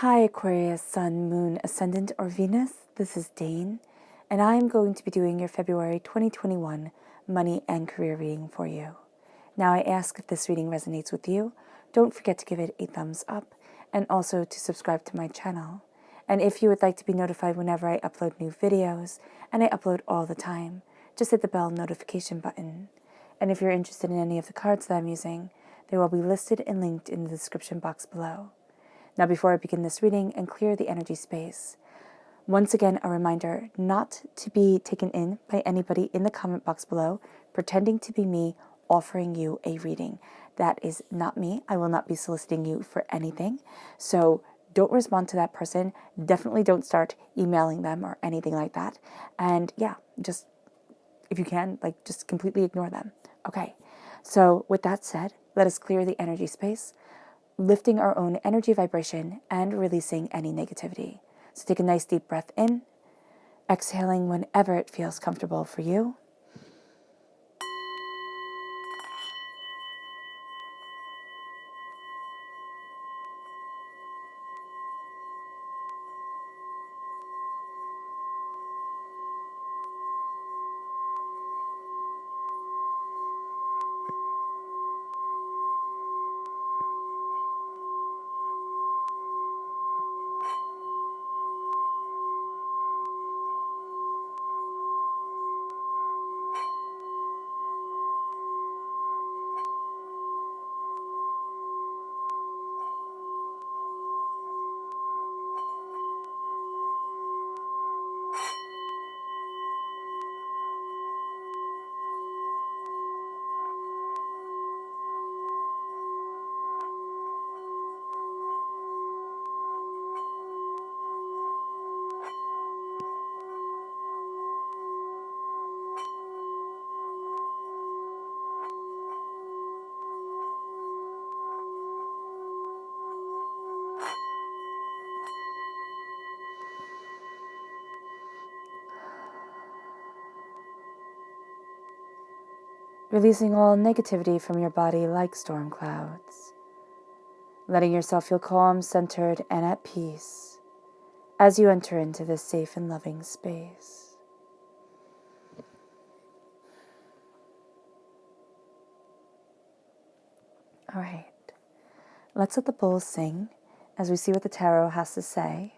Hi Aquarius, Sun, Moon, Ascendant, or Venus. This is Dane, and I am going to be doing your February 2021 money and career reading for you. Now I ask if this reading resonates with you, don't forget to give it a thumbs up and also to subscribe to my channel. And if you would like to be notified whenever I upload new videos, and I upload all the time, just hit the bell notification button. And if you're interested in any of the cards that I'm using, they will be listed and linked in the description box below. Now, before I begin this reading and clear the energy space, once again, a reminder not to be taken in by anybody in the comment box below, pretending to be me offering you a reading. That is not me. I will not be soliciting you for anything. So don't respond to that person. Definitely don't start emailing them or anything like that. And yeah, just, if you can, just completely ignore them. Okay. So with that said, let us clear the energy space, lifting our own energy vibration and releasing any negativity. So take a nice deep breath in, exhaling whenever it feels comfortable for you. Releasing all negativity from your body like storm clouds. Letting yourself feel calm, centered, and at peace as you enter into this safe and loving space. All right, let's let the bowls sing as we see what the tarot has to say.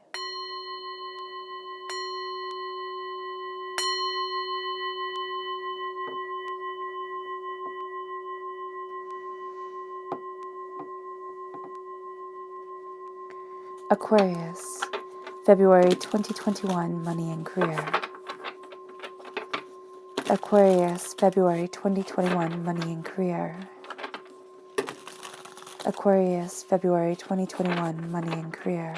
Aquarius, February 2021 money and career. Aquarius, February 2021 money and career. Aquarius, February 2021 money and career.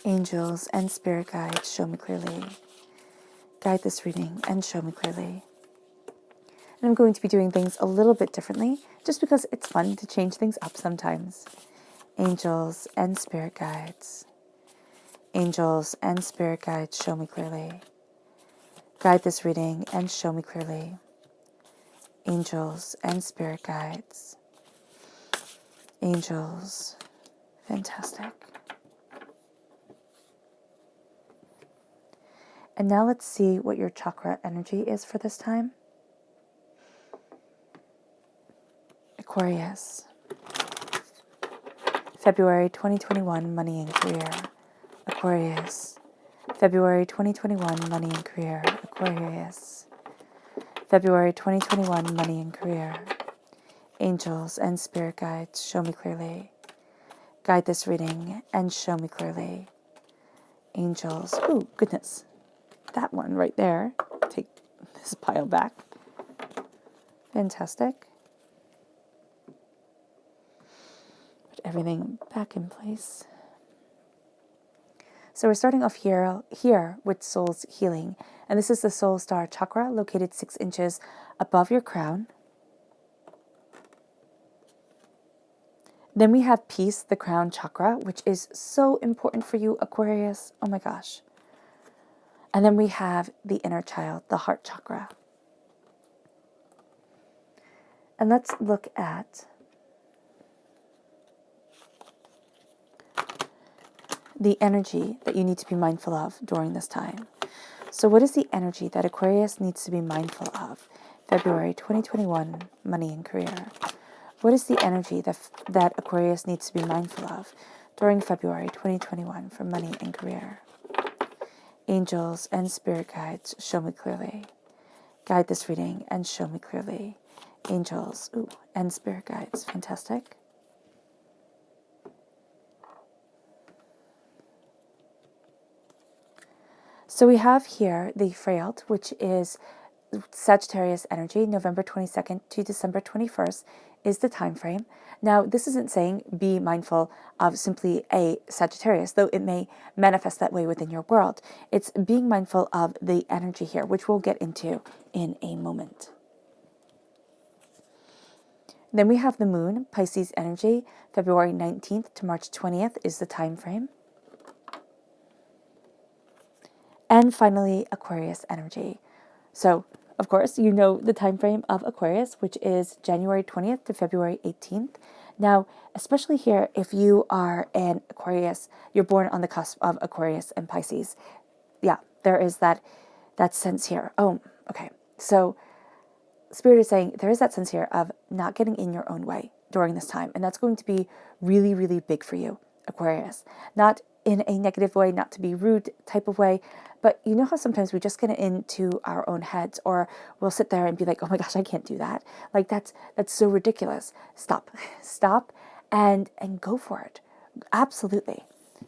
Angels and spirit guides, show me clearly. Guide this reading and show me clearly. And I'm going to be doing things a little bit differently, just because it's fun to change things up sometimes. Angels and spirit guides. Angels and spirit guides, show me clearly. Guide this reading and show me clearly. Angels and spirit guides. Angels. Fantastic. And now let's see what your chakra energy is for this time. Aquarius, February 2021 money and career. Aquarius, February 2021 money and career. Aquarius, February 2021 money and career. Angels and spirit guides, show me clearly. Guide this reading and show me clearly. Angels, oh goodness, that one right there. Take this pile back. Fantastic. Put everything back in place. So we're starting off here with Soul's Healing. And this is the Soul Star Chakra, located 6 inches above your crown. Then we have Peace, the Crown Chakra, which is so important for you, Aquarius. Oh my gosh. And then we have the Inner Child, the Heart Chakra. And let's look at the energy that you need to be mindful of during this time. So what is the energy that Aquarius needs to be mindful of? February 2021, money and career. What is the energy that Aquarius needs to be mindful of during February 2021 for money and career? Angels and spirit guides, show me clearly. Guide this reading and show me clearly. Angels, and spirit guides, fantastic. So we have here the Freyalt, which is Sagittarius Energy, November 22nd to December 21st is the time frame. Now, this isn't saying be mindful of simply a Sagittarius, though it may manifest that way within your world. It's being mindful of the energy here, which we'll get into in a moment. Then we have the Moon, Pisces Energy, February 19th to March 20th is the time frame. And finally, Aquarius Energy. So, of course, you know the time frame of Aquarius, which is January 20th to February 18th. Now, especially here, if you are an Aquarius, you're born on the cusp of Aquarius and Pisces. Yeah, there is that sense here. Oh, okay. So, Spirit is saying there is that sense here of not getting in your own way during this time. And that's going to be really, really big for you, Aquarius. Not in a negative way, not to be rude type of way, but you know how sometimes we just get into our own heads, or we'll sit there and be like, oh my gosh, I can't do that. Like that's so ridiculous. Stop and go for it. Absolutely.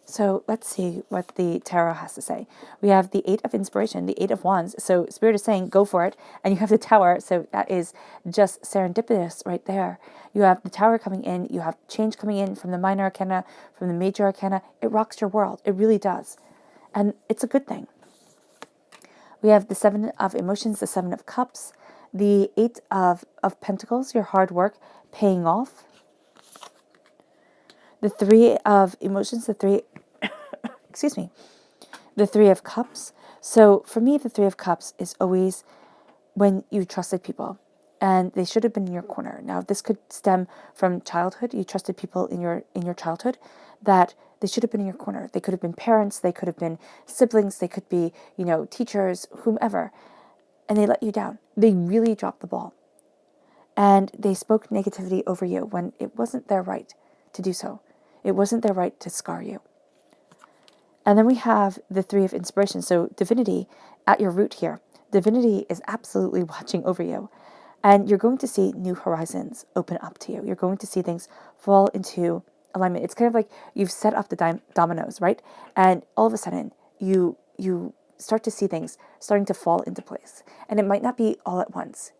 So let's see what the tarot has to say. We have the Eight of Inspiration, the Eight of Wands. So Spirit is saying, go for it. And you have the Tower. So that is just serendipitous right there. You have the Tower coming in. You have change coming in from the minor arcana, from the major arcana. It rocks your world. It really does. And it's a good thing. We have the Seven of Emotions, the Seven of Cups, the Eight of Pentacles, your hard work paying off. The Three of Emotions, the Three of Cups. So for me, the Three of Cups is always when you trusted people and they should have been in your corner. Now, this could stem from childhood. You trusted people in your childhood that they should have been in your corner. They could have been parents. They could have been siblings. They could be, teachers, whomever. And they let you down. They really dropped the ball. And they spoke negativity over you when it wasn't their right to do so. It wasn't their right to scar you. And then we have the Three of Inspiration. So divinity at your root here. Divinity is absolutely watching over you. And you're going to see new horizons open up to you. You're going to see things fall into alignment. It's kind of like you've set up the dominoes, right? And all of a sudden, you start to see things starting to fall into place. And it might not be all at once,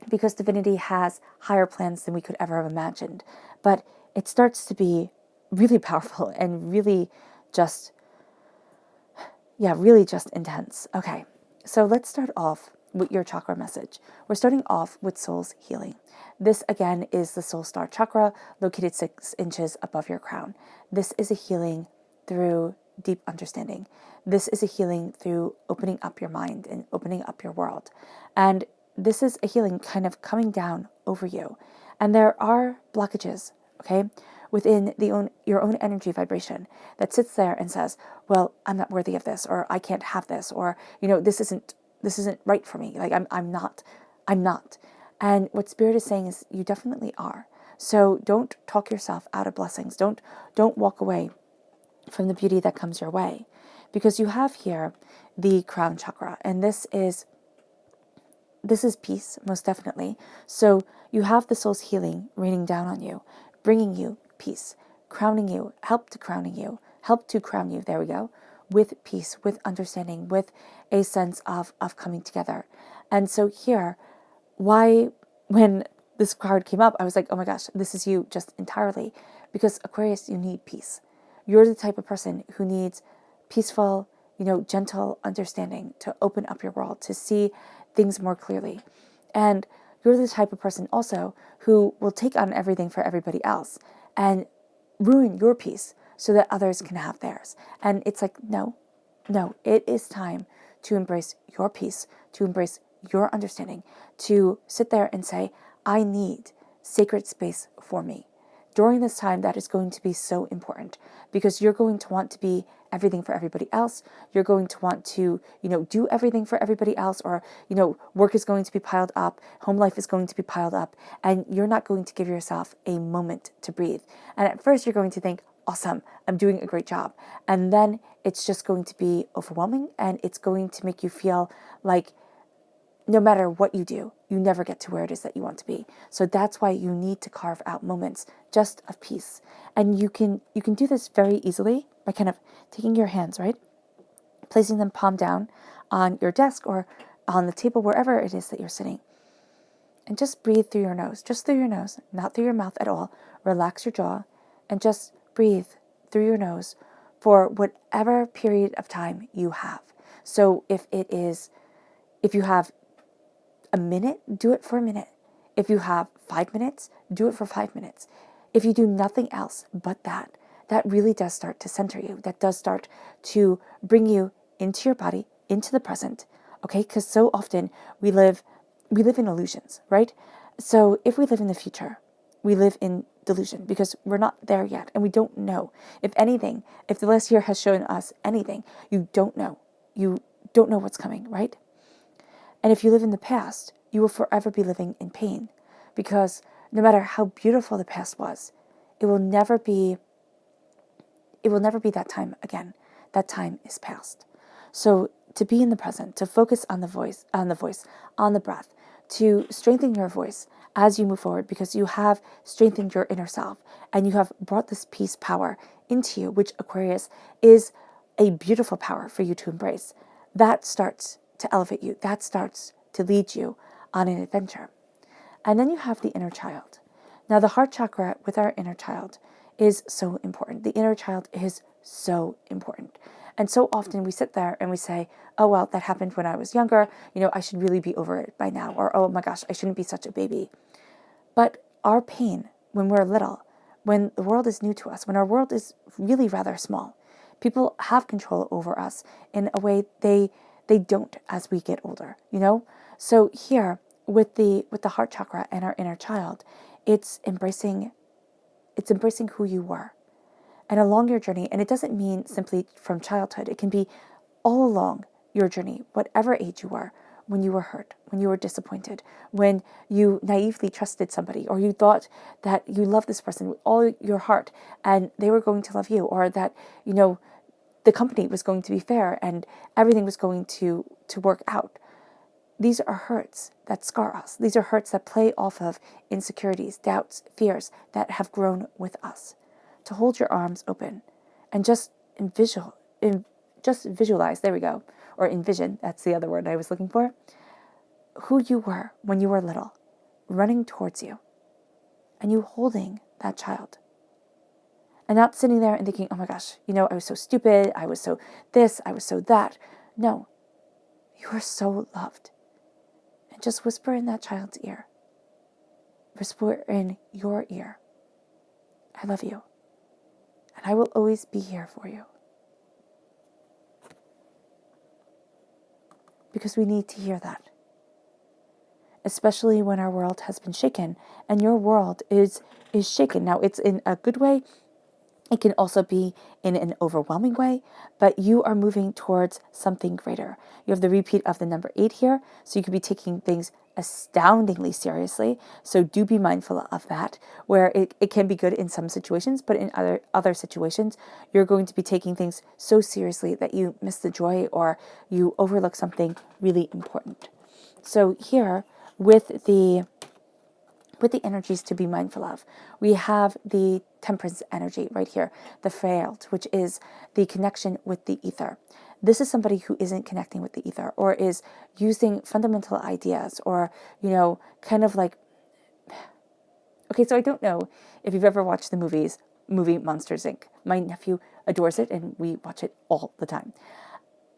because divinity has higher plans than we could ever have imagined. But it starts to be really powerful and really just intense. Okay, so let's start off with your chakra message. We're starting off with soul's healing. This again is the soul star chakra located 6 inches above your crown. This is a healing through deep understanding. This is a healing through opening up your mind and opening up your world. And this is a healing kind of coming down over you. And there are blockages, okay, within your own energy vibration that sits there and says, well, I'm not worthy of this, or I can't have this, or, this isn't right for me. Like I'm not. And what Spirit is saying is you definitely are. So don't talk yourself out of blessings. Don't walk away from the beauty that comes your way, because you have here the crown chakra, and this is peace, most definitely. So you have the soul's healing raining down on you, bringing you peace, crowning you, help to crown you, there we go, with peace, with understanding, with a sense of coming together. And so here, when this card came up, I was like, oh my gosh, this is you just entirely. Because Aquarius, you need peace. You're the type of person who needs peaceful, gentle understanding to open up your world, to see things more clearly. And you're the type of person also who will take on everything for everybody else and ruin your peace so that others can have theirs. And it's like, no, it is time to embrace your peace, to embrace your understanding to sit there and say, I need sacred space for me. During this time, that is going to be so important because you're going to want to be everything for everybody else. You're going to want to, do everything for everybody else, or, work is going to be piled up, home life is going to be piled up, and you're not going to give yourself a moment to breathe. And at first you're going to think, awesome, I'm doing a great job. And then it's just going to be overwhelming, and it's going to make you feel like no matter what you do, you never get to where it is that you want to be. So that's why you need to carve out moments just of peace. And you can do this very easily by kind of taking your hands, right? Placing them palm down on your desk or on the table, wherever it is that you're sitting. And just breathe through your nose, just through your nose, not through your mouth at all. Relax your jaw and just breathe through your nose for whatever period of time you have. So if you have a minute, do it for a minute. If you have 5 minutes, do it for 5 minutes. If you do nothing else but that really does start to center you. That does start to bring you into your body, into the present. Okay? Because so often we live in illusions, right? So if we live in the future, we live in delusion because we're not there yet and we don't know. If anything, if the last year has shown us anything, you don't know. You don't know what's coming, right? And if you live in the past, you will forever be living in pain because no matter how beautiful the past was, it will never be that time again. That time is past. So to be in the present, to focus on the voice, on the breath, to strengthen your voice as you move forward because you have strengthened your inner self and you have brought this peace power into you, which Aquarius is a beautiful power for you to embrace. That starts to elevate you. That starts to lead you on an adventure. And then you have the inner child. Now, the heart chakra with our inner child is so important. The inner child is so important. And so often we sit there and we say, oh, well, that happened when I was younger. I should really be over it by now. Or, oh my gosh, I shouldn't be such a baby. But our pain when we're little, when the world is new to us, when our world is really rather small, people have control over us in a way they don't as we get older, So here with the heart chakra and our inner child, it's embracing who you were. And along your journey, and it doesn't mean simply from childhood, it can be all along your journey, whatever age you were, when you were hurt, when you were disappointed, when you naively trusted somebody, or you thought that you loved this person with all your heart and they were going to love you, or that, the company was going to be fair and everything was going to work out. These are hurts that scar us. These are hurts that play off of insecurities, doubts, fears that have grown with us. To hold your arms open and just visualize, there we go, or envision, that's the other word I was looking for, who you were when you were little, running towards you, and you holding that child. And not sitting there and thinking, oh my gosh, I was so stupid, I was so this, I was so that. No, you are so loved. And just whisper in that child's ear. Whisper in your ear. I love you. And I will always be here for you. Because we need to hear that. Especially when our world has been shaken. And your world is shaken. Now, it's in a good way. It can also be in an overwhelming way, but you are moving towards something greater. You have the repeat of the number 8 here, so you could be taking things astoundingly seriously. So do be mindful of that, where it can be good in some situations, but in other situations, you're going to be taking things so seriously that you miss the joy or you overlook something really important. So here, with the energies to be mindful of, we have the Temperance energy right here, the Frailed, which is the connection with the ether. This is somebody who isn't connecting with the ether or is using fundamental ideas or, kind of like, okay, so I don't know if you've ever watched the movie Monsters, Inc. My nephew adores it and we watch it all the time.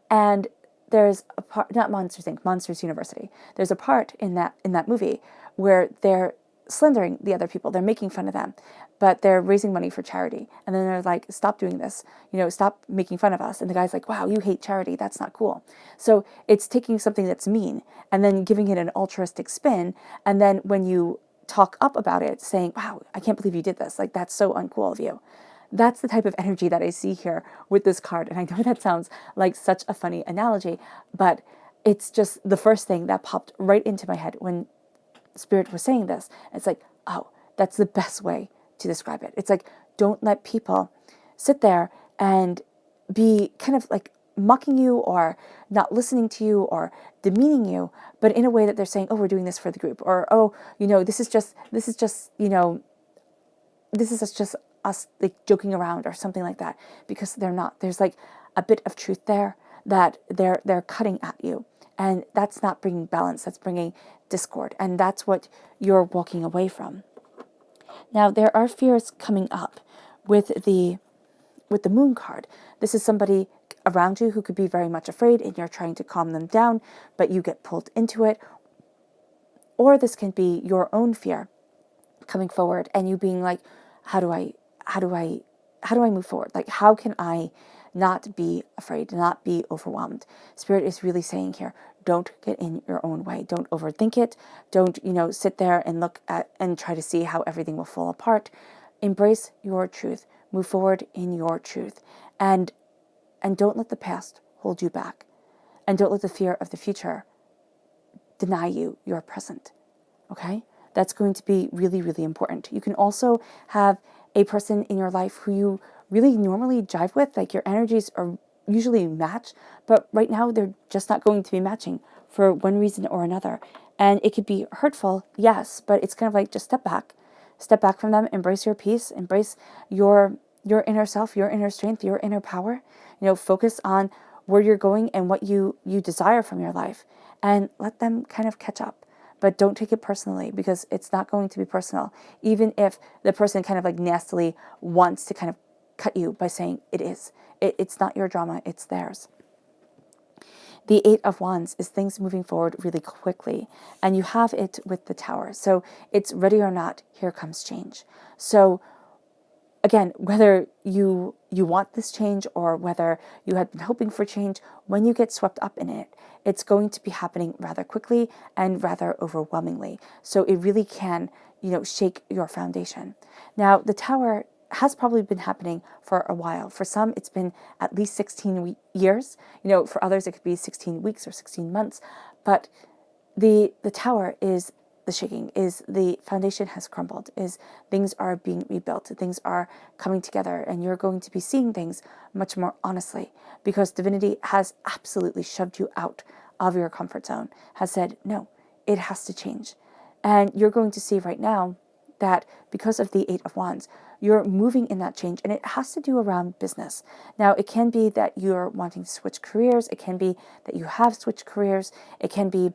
And there's a part, not Monsters, Inc., Monsters University. There's a part in that movie where they're slandering the other people. They're making fun of them, but they're raising money for charity. And then they're like, stop doing this, stop making fun of us. And the guy's like, wow, you hate charity. That's not cool. So it's taking something that's mean and then giving it an altruistic spin. And then when you talk up about it, saying, wow, I can't believe you did this. Like, that's so uncool of you. That's the type of energy that I see here with this card. And I know that sounds like such a funny analogy, but it's just the first thing that popped right into my head when Spirit was saying this. It's like, oh, that's the best way to describe it. It's like, don't let people sit there and be kind of like mocking you or not listening to you or demeaning you, but in a way that they're saying, oh, we're doing this for the group, or, oh, this is just us like joking around or something like that, because they're not. There's like a bit of truth there that they're cutting at you, and that's not bringing balance. That's bringing discord, and that's what you're walking away from. Now, there are fears coming up with the Moon card. This is somebody around you who could be very much afraid, and you're trying to calm them down, but you get pulled into it. Or this can be your own fear coming forward, and you being like, how do I move forward? Like, how can I not be afraid, not be overwhelmed? Spirit is really saying here, don't get in your own way. Don't overthink it. Don't, sit there and look at and try to see how everything will fall apart. Embrace your truth. Move forward in your truth. And don't let the past hold you back. And don't let the fear of the future deny you your present. Okay? That's going to be really, really important. You can also have a person in your life who you really normally jive with, like your energies are usually match, but right now they're just not going to be matching for one reason or another. And it could be hurtful, yes, but it's kind of like, just step back from them, embrace your peace, embrace your inner self, your inner strength, your inner power. Focus on where you're going and what you desire from your life, and let them kind of catch up. But don't take it personally, because it's not going to be personal, even if the person kind of like nastily wants to kind of cut you by saying it is. It's not your drama, it's theirs. The Eight of Wands is things moving forward really quickly, and you have it with the Tower. So it's ready or not, here comes change. So again, whether you want this change or whether you had been hoping for change, when you get swept up in it, it's going to be happening rather quickly and rather overwhelmingly. So it really can, shake your foundation. Now, the Tower has probably been happening for a while. For some, it's been at least 16 years. For others, it could be 16 weeks or 16 months. But the Tower is the shaking, is the foundation has crumbled, is things are being rebuilt, things are coming together, and you're going to be seeing things much more honestly, because divinity has absolutely shoved you out of your comfort zone, has said, no, it has to change. And you're going to see right now that because of the Eight of Wands, you're moving in that change, and it has to do around business. Now, it can be that you're wanting to switch careers. It can be that you have switched careers. It can be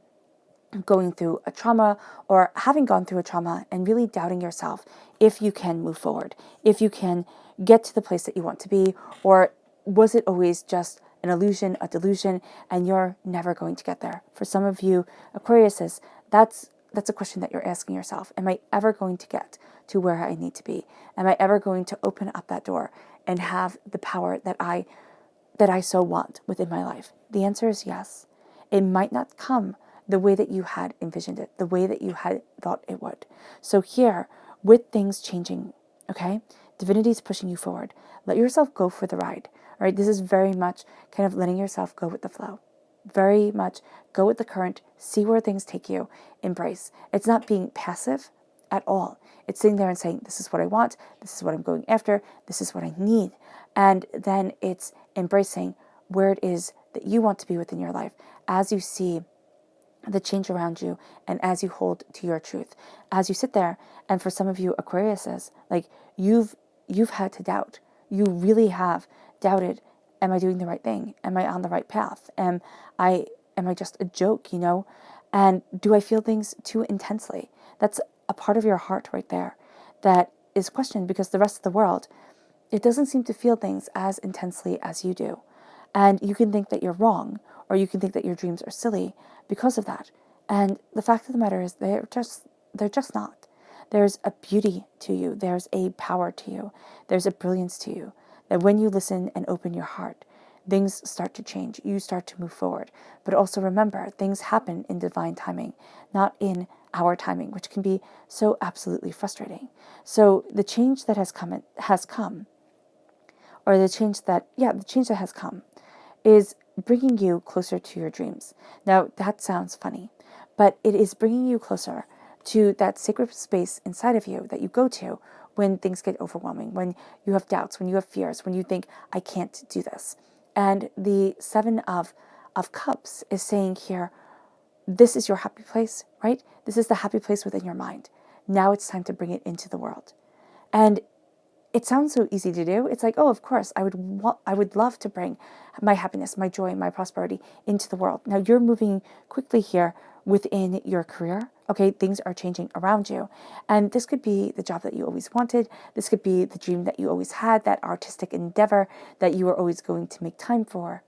going through a trauma, or having gone through a trauma and really doubting yourself if you can move forward, if you can get to the place that you want to be, or was it always just an illusion, a delusion, and you're never going to get there? For some of you Aquariuses, that's a question that you're asking yourself. Am I ever going to get to where I need to be? Am I ever going to open up that door and have the power that I so want within my life? The answer is yes. It might not come the way that you had envisioned it, the way that you had thought it would. So here, with things changing, okay, divinity is pushing you forward. Let yourself go for the ride. All right, this is very much kind of letting yourself go with the flow. Very much go with the current, see where things take you, embrace. It's not being passive at all. It's sitting there and saying, this is what I want, this is what I'm going after, this is what I need. And then it's embracing where it is that you want to be within your life as you see the change around you, and as you hold to your truth, as you sit there. And for some of you Aquariuses, like you've had to doubt. You really have doubted. Am I doing the right thing? Am I on the right path? Am I just a joke? And do I feel things too intensely? That's a part of your heart right there that is questioned, because the rest of the world, it doesn't seem to feel things as intensely as you do. And you can think that you're wrong, or you can think that your dreams are silly because of that. And the fact of the matter is, they're just not. there's a beauty to you. There's a power to you. There's a brilliance to you. That when you listen and open your heart, things start to change. You start to move forward. But also remember, things happen in divine timing, not in our timing, which can be so absolutely frustrating. So the change that has come, or the change that has come, is bringing you closer to your dreams. Now, that sounds funny, but it is bringing you closer to that sacred space inside of you that you go to when things get overwhelming, when you have doubts, when you have fears, when you think, I can't do this. And the Seven of Cups is saying here, this is your happy place, right? This is the happy place within your mind. Now it's time to bring it into the world. And it sounds so easy to do. It's like, oh, of course, I would love to bring my happiness, my joy, my prosperity into the world. Now you're moving quickly here within your career. Okay, things are changing around you. And this could be the job that you always wanted. This could be the dream that you always had, that artistic endeavor that you were always going to make time for.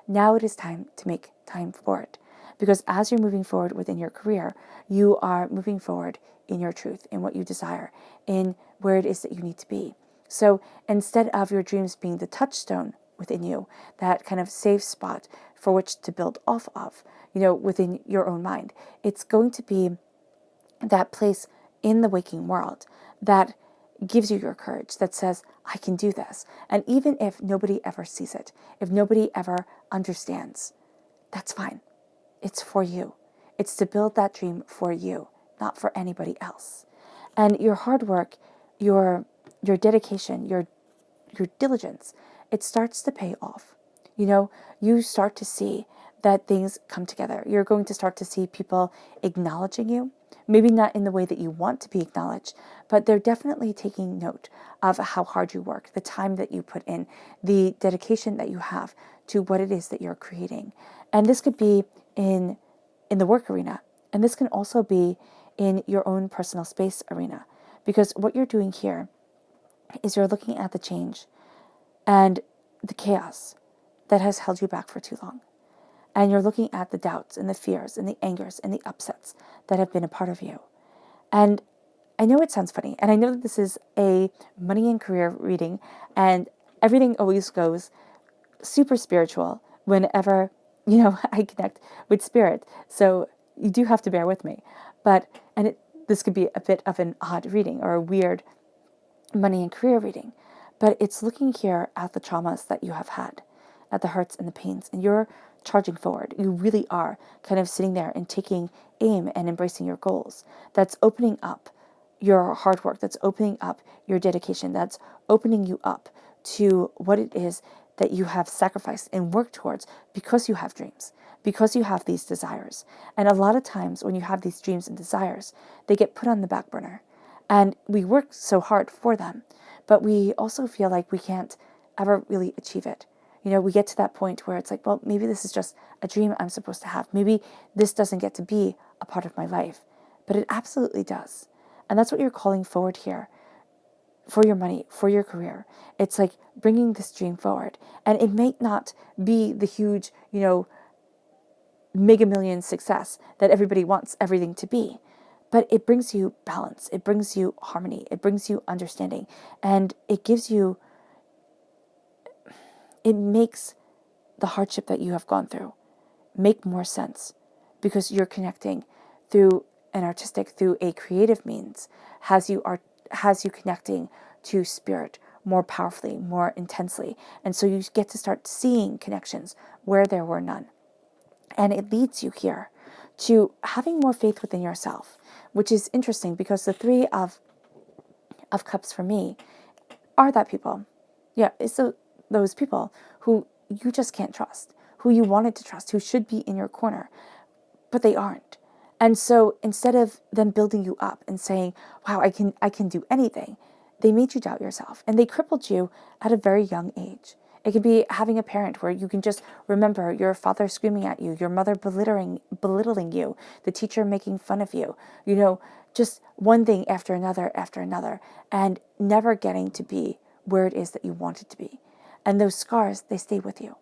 Now it is time to make time for it. Because as you're moving forward within your career, you are moving forward in your truth, in what you desire, in where it is that you need to be. So instead of your dreams being the touchstone within you, that kind of safe spot for which to build off of, within your own mind, it's going to be that place in the waking world that gives you your courage, that says, I can do this. And even if nobody ever sees it, if nobody ever understands, that's fine. It's for you. It's to build that dream for you, not for anybody else. And your hard work, your dedication, your diligence, it starts to pay off. You start to see that things come together. You're going to start to see people acknowledging you, maybe not in the way that you want to be acknowledged, but they're definitely taking note of how hard you work, the time that you put in, the dedication that you have to what it is that you're creating. And this could be in the work arena, and this can also be in your own personal space arena, because what you're doing here is you're looking at the change and the chaos that has held you back for too long. And you're looking at the doubts and the fears and the angers and the upsets that have been a part of you. And I know it sounds funny, and I know that this is a money and career reading, and everything always goes super spiritual whenever, I connect with spirit. So you do have to bear with me. This could be a bit of an odd reading or a weird money and career reading, but it's looking here at the traumas that you have had, at the hurts and the pains, and you're charging forward. You really are kind of sitting there and taking aim and embracing your goals. That's opening up your hard work. That's opening up your dedication. That's opening you up to what it is that you have sacrificed and worked towards, because you have dreams, because you have these desires. And a lot of times when you have these dreams and desires, they get put on the back burner. And we work so hard for them, but we also feel like we can't ever really achieve it. We get to that point where it's like, well, maybe this is just a dream I'm supposed to have. Maybe this doesn't get to be a part of my life, but it absolutely does. And that's what you're calling forward here for your money, for your career. It's like bringing this dream forward. And it may not be the huge, mega million success that everybody wants everything to be, but it brings you balance. It brings you harmony. It brings you understanding. And it makes the hardship that you have gone through make more sense, because you're connecting through an artistic, through a creative means, has you connecting to spirit more powerfully, more intensely. And so you get to start seeing connections where there were none. And it leads you here to having more faith within yourself, which is interesting, because the Three of Cups for me are that people. Yeah, it's those people who you just can't trust, who you wanted to trust, who should be in your corner, but they aren't. And so instead of them building you up and saying, wow, I can do anything, they made you doubt yourself, and they crippled you at a very young age. It could be having a parent where you can just remember your father screaming at you, your mother belittling you, the teacher making fun of you, just one thing after another, and never getting to be where it is that you wanted to be. And those scars, they stay with you.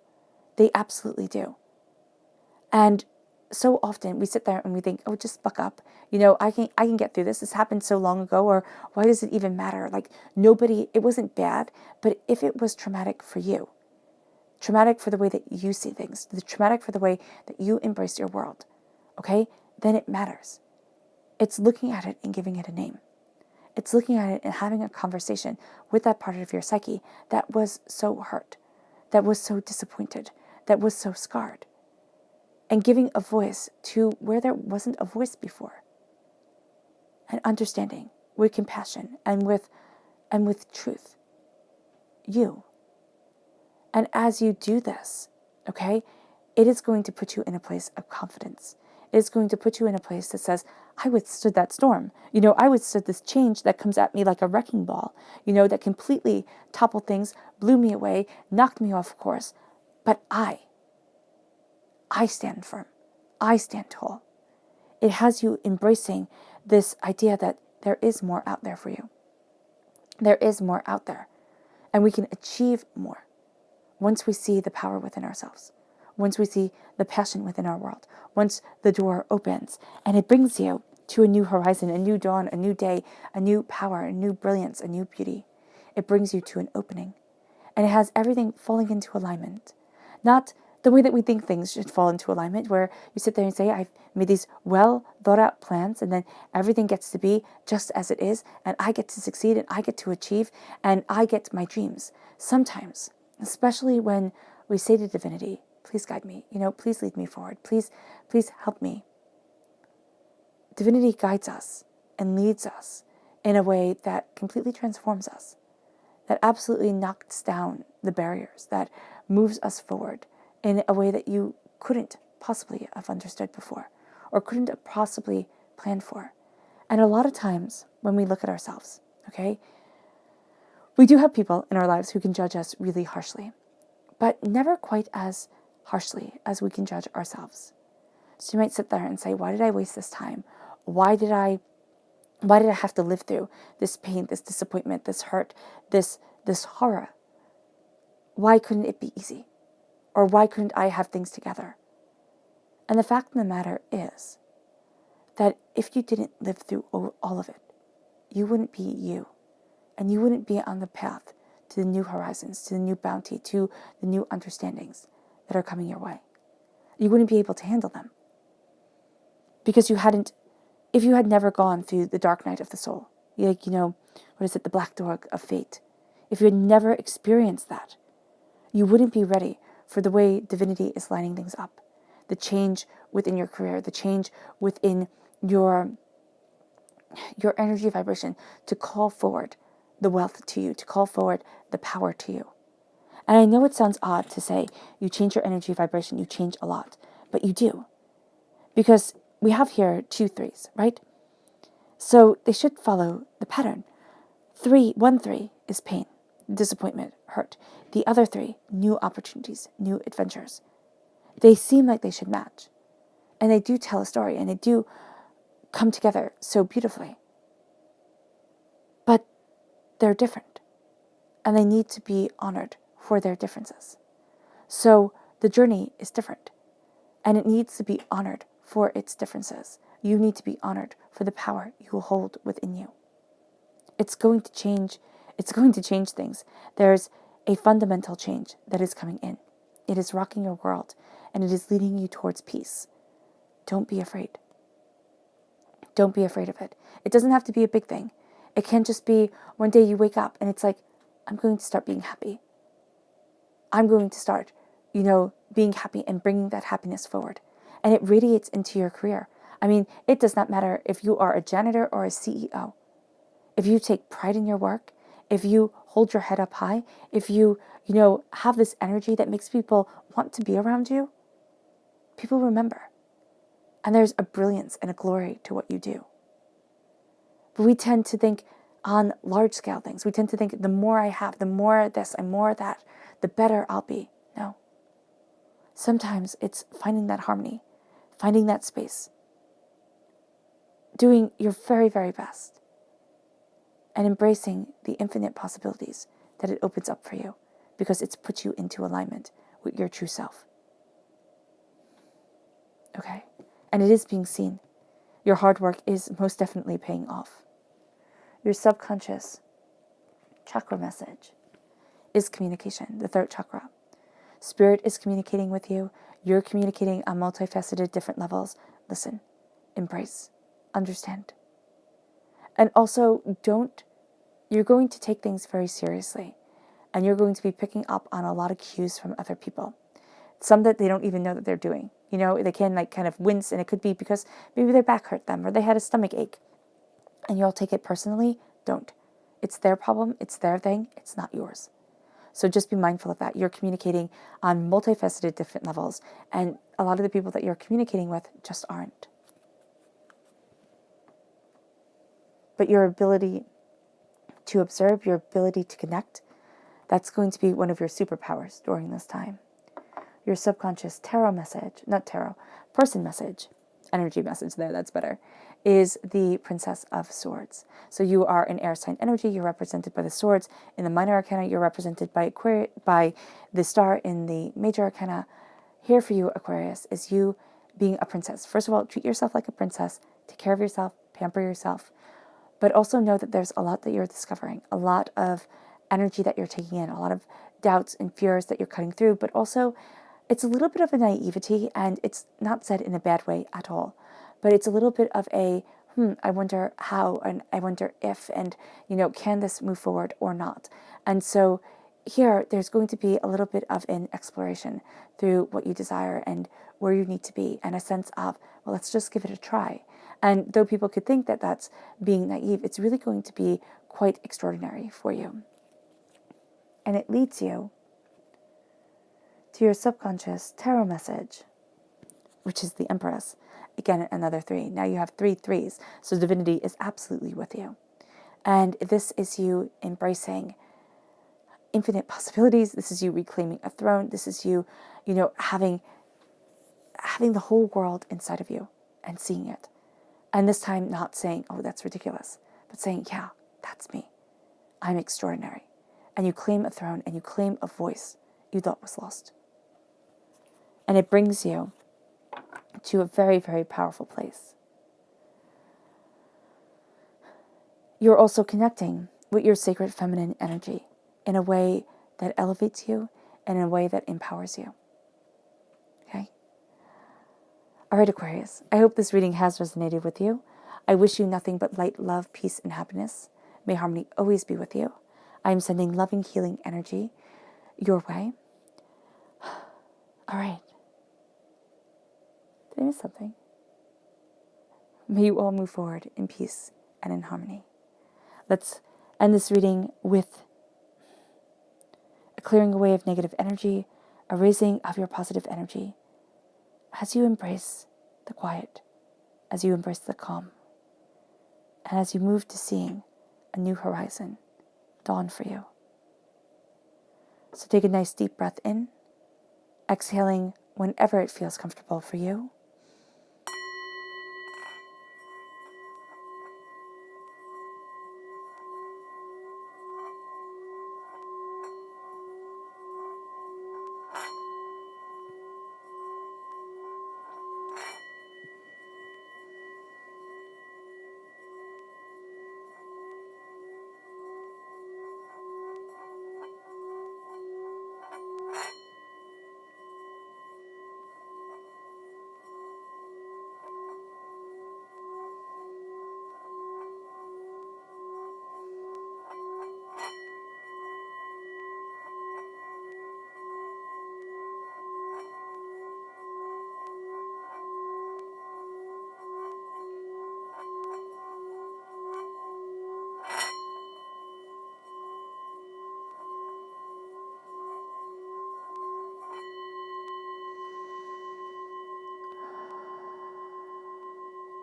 They absolutely do. And so often we sit there and we think, oh, just buck up. You know, I can get through this. This happened so long ago, or why does it even matter? Like it wasn't bad, but if it was traumatic for you, traumatic for the way that you see things, the traumatic for the way that you embrace your world, okay, then it matters. It's looking at it and giving it a name. It's looking at it and having a conversation with that part of your psyche that was so hurt, that was so disappointed, that was so scarred, and giving a voice to where there wasn't a voice before. And understanding with compassion and with truth. You. And as you do this, okay, it is going to put you in a place of confidence. It is going to put you in a place that says, I withstood that storm. You know, I withstood this change that comes at me like a wrecking ball, you know, that completely toppled things, blew me away, knocked me off course. But I stand firm. I stand tall. It has you embracing this idea that there is more out there for you. There is more out there. And we can achieve more once we see the power within ourselves. Once we see the passion within our world. Once the door opens and it brings you to a new horizon, a new dawn, a new day, a new power, a new brilliance, a new beauty. It brings you to an opening. And it has everything falling into alignment. Not the way that we think things should fall into alignment, where you sit there and say, I've made these well thought out plans, and then everything gets to be just as it is, and I get to succeed, and I get to achieve, and I get my dreams. Sometimes, especially when we say to divinity, please guide me, you know, please lead me forward, please help me. Divinity guides us and leads us in a way that completely transforms us, that absolutely knocks down the barriers, that moves us forward in a way that you couldn't possibly have understood before, or couldn't have possibly planned for. And a lot of times when we look at ourselves, okay, we do have people in our lives who can judge us really harshly, but never quite as harshly as we can judge ourselves. So you might sit there and say, why did I waste this time? Why did I have to live through this pain, this disappointment, this hurt, this horror? Why couldn't it be easy? Or why couldn't I have things together? And the fact of the matter is that if you didn't live through all of it, you wouldn't be you. And you wouldn't be on the path to the new horizons, to the new bounty, to the new understandings that are coming your way. You wouldn't be able to handle them. Because if you had never gone through the dark night of the soul, like, you know, what is it, the black dog of fate, if you had never experienced that, you wouldn't be ready for the way divinity is lining things up. The change within your career, the change within your energy vibration to call forward the wealth to you, to call forward the power to you. And I know it sounds odd to say you change your energy vibration, you change a lot, but you do. Because we have here 2 3s, right? So they should follow the pattern. 1 3 is pain, disappointment, hurt. The other 3, new opportunities, new adventures. They seem like they should match. And they do tell a story, and they do come together so beautifully. But they're different. And they need to be honored for their differences. So the journey is different. And it needs to be honored for its differences. You need to be honored for the power you hold within you. It's going to change things. There's a fundamental change that is coming in. It is rocking your world, and it is leading you towards peace. Don't be afraid. Don't be afraid of it. It doesn't have to be a big thing. It can just be one day you wake up and it's like, I'm going to start being happy. I'm going to start, being happy and bringing that happiness forward. And it radiates into your career. I mean, it does not matter if you are a janitor or a CEO. If you take pride in your work, if you hold your head up high, if you, have this energy that makes people want to be around you, people remember. And there's a brilliance and a glory to what you do. But we tend to think on large scale things. We tend to think the more I have, the more this and more that, the better I'll be. No. Sometimes it's finding that harmony, finding that space, doing your very, very best, and embracing the infinite possibilities that it opens up for you, because it's put you into alignment with your true self. Okay? And it is being seen. Your hard work is most definitely paying off. Your subconscious chakra message is communication, the third chakra. Spirit is communicating with you. You're communicating on multifaceted different levels. Listen, embrace, understand. And also you're going to take things very seriously. And you're going to be picking up on a lot of cues from other people. Some that they don't even know that they're doing. They can kind of wince, and it could be because maybe their back hurt them or they had a stomach ache. And you'll take it personally. Don't. It's their problem. It's their thing. It's not yours. So just be mindful of that. You're communicating on multifaceted different levels, and a lot of the people that you're communicating with just aren't. But your ability to observe, your ability to connect, that's going to be one of your superpowers during this time. Your subconscious person message, energy message there, that's better, is the Princess of Swords. So you are an air sign energy. You're represented by the swords. In the minor arcana, you're represented by the star in the major arcana. Here for you, Aquarius, is you being a princess. First of all, treat yourself like a princess. Take care of yourself. Pamper yourself. But also know that there's a lot that you're discovering, a lot of energy that you're taking in, a lot of doubts and fears that you're cutting through. But also, it's a little bit of a naivety, and it's not said in a bad way at all. But it's a little bit of a, I wonder how, and I wonder if, and, can this move forward or not? And so here, there's going to be a little bit of an exploration through what you desire and where you need to be, and a sense of, well, let's just give it a try. And though people could think that that's being naive, it's really going to be quite extraordinary for you. And it leads you to your subconscious tarot message, which is the Empress. Again, another 3. Now you have 3 threes, so divinity is absolutely with you. And this is you embracing infinite possibilities. This is you reclaiming a throne. This is you, having the whole world inside of you and seeing it. And this time not saying, oh, that's ridiculous, but saying, yeah, that's me. I'm extraordinary. And you claim a throne and you claim a voice you thought was lost. And it brings you to a very, very powerful place. You're also connecting with your sacred feminine energy in a way that elevates you and in a way that empowers you. Okay? All right, Aquarius, I hope this reading has resonated with you. I wish you nothing but light, love, peace, and happiness. May harmony always be with you. I am sending loving, healing energy your way. All right. Did I miss something? May you all move forward in peace and in harmony. Let's end this reading with a clearing away of negative energy, a raising of your positive energy, as you embrace the quiet, as you embrace the calm, and as you move to seeing a new horizon dawn for you. So take a nice deep breath in, exhaling whenever it feels comfortable for you.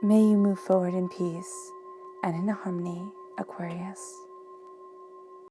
May you move forward in peace and in harmony, Aquarius.